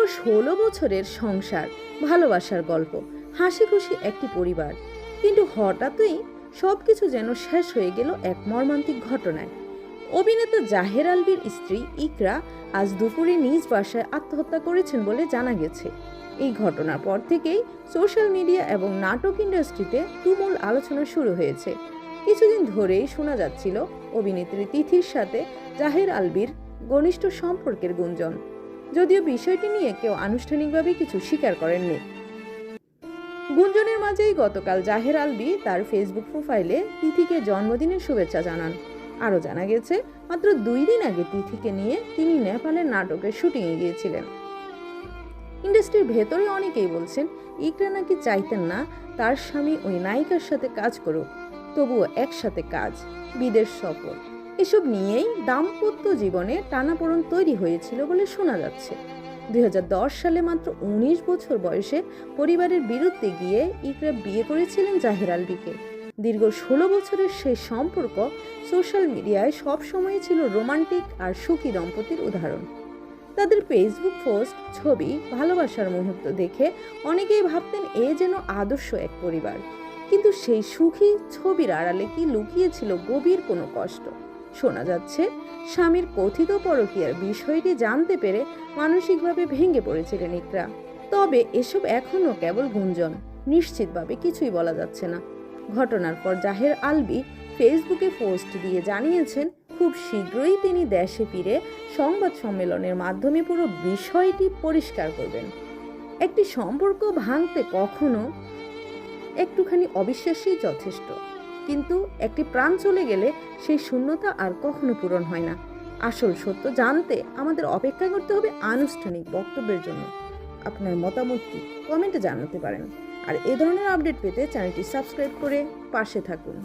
16 বছরের সংসার, ভালোবাসার গল্প, হাসি খুশি একটি পরিবার। কিন্তু হঠাৎই সবকিছু যেন শেষ হয়ে গেল এক মর্মান্তিক ঘটনায়। অভিনেতা জাহের আলভীর স্ত্রী ইকরা আজ দুপুরে নিজ বাসায় আত্মহত্যা করেছেন বলে জানা গেছে। এই ঘটনার পর থেকেই সোশ্যাল মিডিয়া এবং নাটক ইন্ডাস্ট্রিতে তুমুল আলোচনা শুরু হয়েছে। কিছুদিন ধরেই শোনা যাচ্ছিল অভিনেত্রী তিথির সাথে জাহের আলভীর ঘনিষ্ঠ সম্পর্কের গুঞ্জন, যদিও বিষয়টি নিয়ে কেউ আনুষ্ঠানিকভাবে কিছু স্বীকার করেননি। গুঞ্জনের মাঝেই গতকাল জাহের আলভী তার ফেসবুক প্রোফাইলে তিথিকে জন্মদিনের শুভেচ্ছা জানান। আরও জানা গেছে, মাত্র 2 দিন আগে তিথিকে নিয়ে তিনি নেপালের নাটকের শুটিংয়ে গিয়েছিলেন। ইন্ডাস্ট্রির ভেতরে অনেকেই বলছেন ইকরা নাকি চাইতেন না তার স্বামী ওই নায়িকার সাথে কাজ করুক, তবুও একসাথে কাজ, বিদেশ সফর, এসব নিয়েই দাম্পত্য জীবনে টানাপোড়েন তৈরি হয়েছিল বলে শোনা যাচ্ছে। 2010 সালে মাত্র 19 বছর বয়সে পরিবারের বিরুদ্ধে গিয়ে ইকরা বিয়ে করেছিলেন জাহের আলভীকে। দীর্ঘ 16 বছরের সেই সম্পর্ক সোশ্যাল মিডিয়ায় সবসময় ছিল রোমান্টিক আর সুখী দম্পতির উদাহরণ। তাদের ফেসবুক পোস্ট, ছবি, ভালোবাসার মুহূর্ত দেখে অনেকেই ভাবতেন এ যেন আদর্শ এক পরিবার। কিন্তু সেই সুখী ছবির আড়ালে কি লুকিয়েছিল গভীর কোনো কষ্ট? শোনা যাচ্ছে স্বামীর কথিত পরকীয়ার বিষয়টি জানতে পেরে মানসিকভাবে ভেঙে পড়েছিলেন ইকরা। তবে এসব এখনও কেবল গুঞ্জন, নিশ্চিতভাবে কিছুই বলা যাচ্ছে না। ঘটনার পর জাহের আলভী ফেসবুকে পোস্ট দিয়ে জানিয়েছেন খুব শীঘ্রই তিনি দেশে ফিরে সংবাদ সম্মেলনের মাধ্যমে পুরো বিষয়টি পরিষ্কার করবেন। একটি সম্পর্ক ভাঙতে কখনো একটুখানি অবিশ্বাসই যথেষ্ট, কিন্তু একটি প্রাণ চলে গেলে সেই শূন্যতা আর কখনো পূরণ হয় না। আসল সত্য জানতে আমাদের অপেক্ষা করতে হবে আনুষ্ঠানিক বক্তব্যের জন্য। আপনার মতামত কি কমেন্টে জানাতে পারেন। আর এ ধরনের আপডেট পেতে চ্যানেলটি সাবস্ক্রাইব করে পাশে থাকুন।